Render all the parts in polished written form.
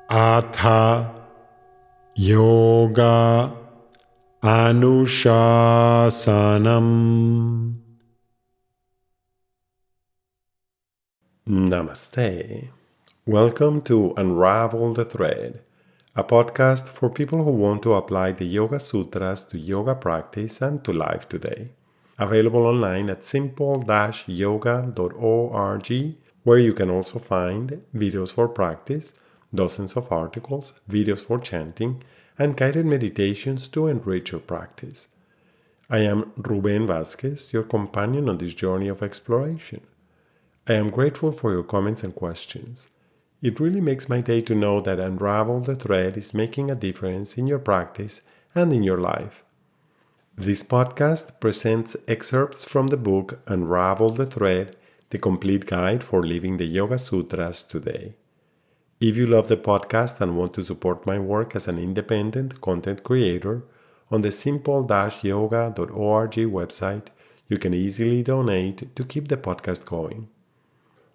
Atha Yoga Anushasanam. Namaste. Welcome to Unravel the Thread, a podcast for people who want to apply the Yoga Sutras to yoga practice and to life today. Available online at simple-yoga.org, where you can also find videos for practice, dozens of articles, videos for chanting, and guided meditations to enrich your practice. I am Ruben Vázquez, your companion on this journey of exploration. I am grateful for your comments and questions. It really makes my day to know that Unravel the Thread is making a difference in your practice and in your life. This podcast presents excerpts from the book Unravel the Thread, the complete guide for living the Yoga Sutras today. If you love the podcast and want to support my work as an independent content creator, on the simple-yoga.org website, you can easily donate to keep the podcast going.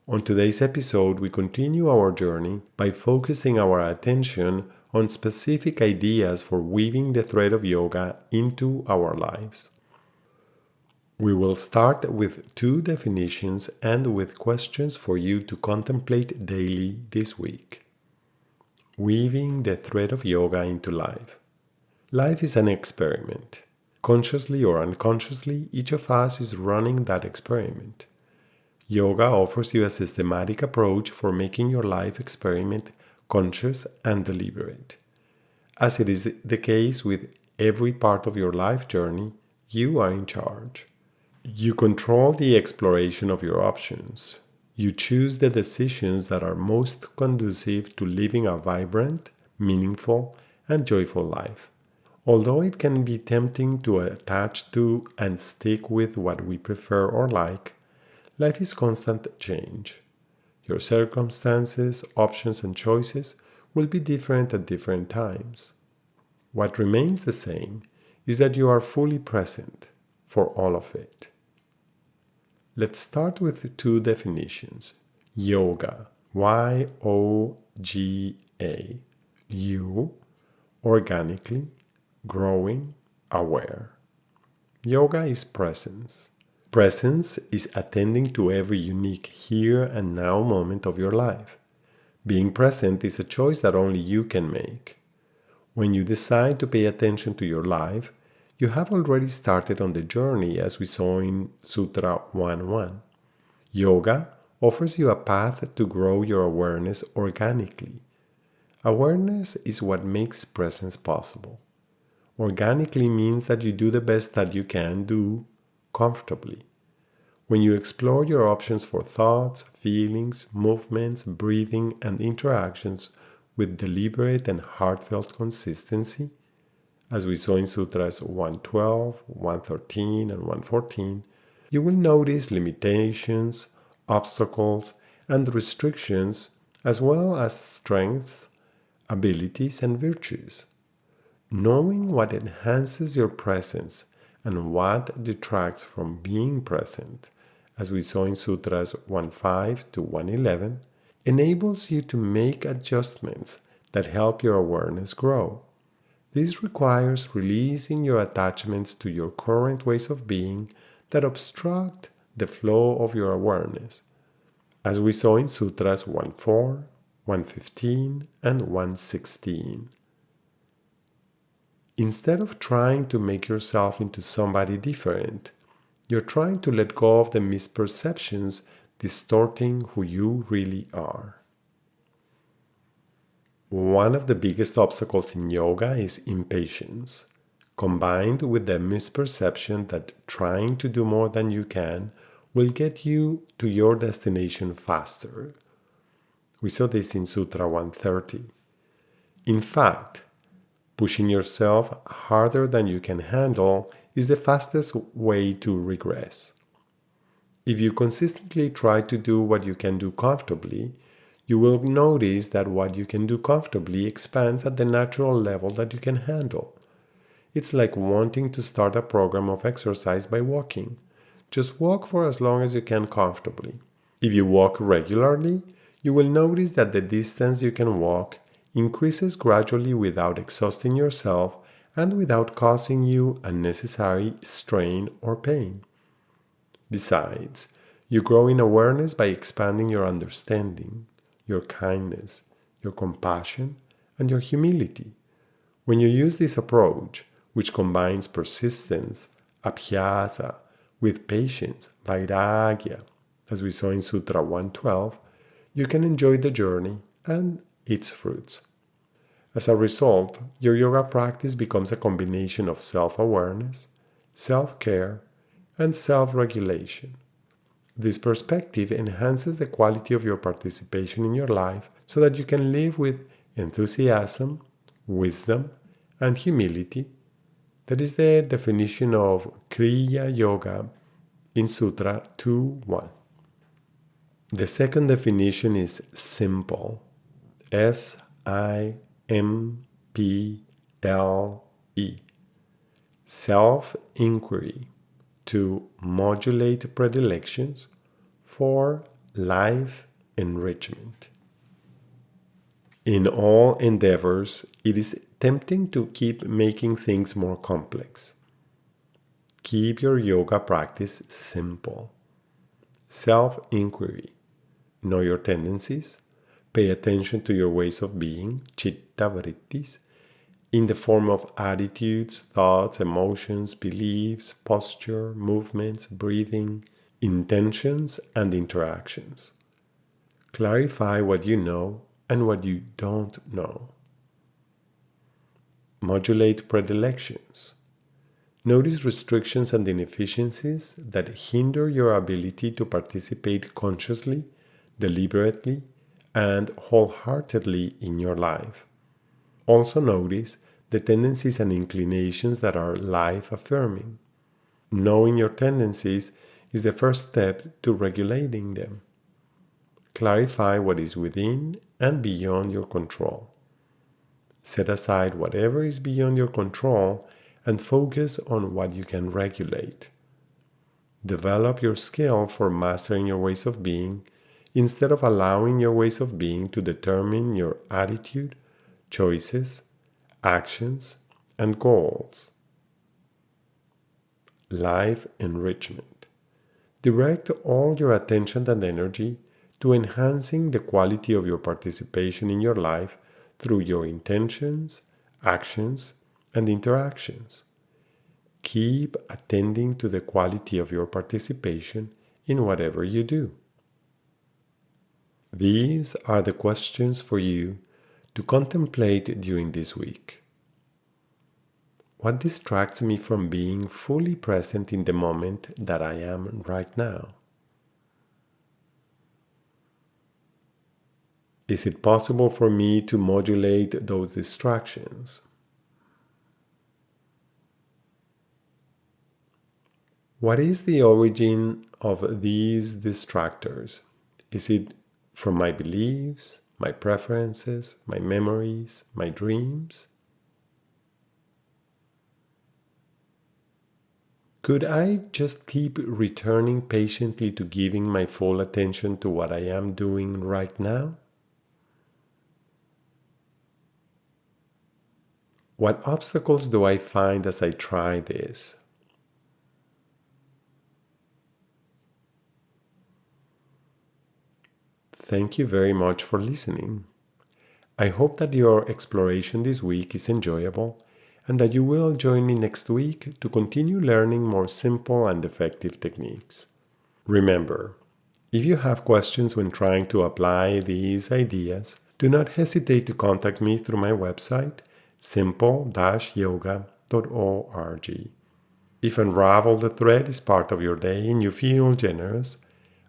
On today's episode, we continue our journey by focusing our attention on specific ideas for weaving the thread of yoga into our lives. We will start with 2 definitions and with questions for you to contemplate daily this week. Weaving the thread of yoga into life. Life is an experiment. Consciously or unconsciously, each of us is running that experiment. Yoga offers you a systematic approach for making your life experiment conscious and deliberate. As it is the case with every part of your life journey, you are in charge. You control the exploration of your options. You choose the decisions that are most conducive to living a vibrant, meaningful, and joyful life. Although it can be tempting to attach to and stick with what we prefer or like, life is constant change. Your circumstances, options, and choices will be different at different times. What remains the same is that you are fully present for all of it. Let's start with 2 definitions. Yoga, Y.O.G.A. You, organically, growing, aware. Yoga is presence. Presence is attending to every unique here and now moment of your life. Being present is a choice that only you can make. When you decide to pay attention to your life, you have already started on the journey, as we saw in Sutra 1.1. Yoga offers you a path to grow your awareness organically. Awareness is what makes presence possible. Organically means that you do the best that you can do comfortably. When you explore your options for thoughts, feelings, movements, breathing, and interactions with deliberate and heartfelt consistency, as we saw in Sutras 112, 113, and 114, you will notice limitations, obstacles, and restrictions, as well as strengths, abilities, and virtues. Knowing what enhances your presence and what detracts from being present, as we saw in Sutras 1.5 to 1.11, enables you to make adjustments that help your awareness grow. This requires releasing your attachments to your current ways of being that obstruct the flow of your awareness, as we saw in Sutras 1.4, 1.15, and 1.16. Instead of trying to make yourself into somebody different, you're trying to let go of the misperceptions distorting who you really are. One of the biggest obstacles in yoga is impatience, combined with the misperception that trying to do more than you can will get you to your destination faster. We saw this in Sutra 130. In fact, pushing yourself harder than you can handle is the fastest way to regress. If you consistently try to do what you can do comfortably, you will notice that what you can do comfortably expands at the natural level that you can handle. It's like wanting to start a program of exercise by walking. Just walk for as long as you can comfortably. If you walk regularly, you will notice that the distance you can walk increases gradually without exhausting yourself and without causing you unnecessary strain or pain. Besides, you grow in awareness by expanding your understanding, your kindness, your compassion, and your humility. When you use this approach, which combines persistence, abhyasa, with patience, vairagya, as we saw in Sutra 112, you can enjoy the journey and its fruits. As a result, your yoga practice becomes a combination of self-awareness, self-care, and self-regulation. This perspective enhances the quality of your participation in your life so that you can live with enthusiasm, wisdom, and humility. That is the definition of Kriya Yoga in Sutra 2.1. The second definition is simple. S.I.M.P.L.E. Self-inquiry to modulate predilections for life enrichment. In all endeavors, it is tempting to keep making things more complex. Keep your yoga practice simple. Self-inquiry. Know your tendencies. Pay attention to your ways of being, chitta vrittis, in the form of attitudes, thoughts, emotions, beliefs, posture, movements, breathing, intentions, and interactions. Clarify what you know and what you don't know. Modulate predilections. Notice restrictions and inefficiencies that hinder your ability to participate consciously, deliberately, and wholeheartedly in your life. Also notice the tendencies and inclinations that are life-affirming. Knowing your tendencies is the first step to regulating them. Clarify what is within and beyond your control. Set aside whatever is beyond your control and focus on what you can regulate. Develop your skill for mastering your ways of being instead of allowing your ways of being to determine your attitude, choices, actions, and goals. Life enrichment. Direct all your attention and energy to enhancing the quality of your participation in your life through your intentions, actions, and interactions. Keep attending to the quality of your participation in whatever you do. These are the questions for you to contemplate during this week. What distracts me from being fully present in the moment that I am right now? Is it possible for me to modulate those distractions? What is the origin of these distractors? Is it from my beliefs, my preferences, my memories, my dreams? Could I just keep returning patiently to giving my full attention to what I am doing right now? What obstacles do I find as I try this? Thank you very much for listening. I hope that your exploration this week is enjoyable and that you will join me next week to continue learning more simple and effective techniques. Remember, if you have questions when trying to apply these ideas, do not hesitate to contact me through my website, S.I.M.P.L.E.yoga.org. If Unravel the Thread is part of your day and you feel generous,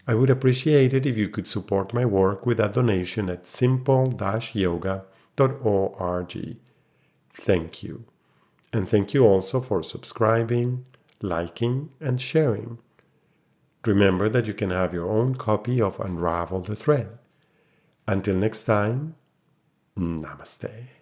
I would appreciate it if you could support my work with a donation at S.I.M.P.L.E yoga.org. Thank you. And thank you also for subscribing, liking, and sharing. Remember that you can have your own copy of Unravel the Thread. Until next time, Namaste.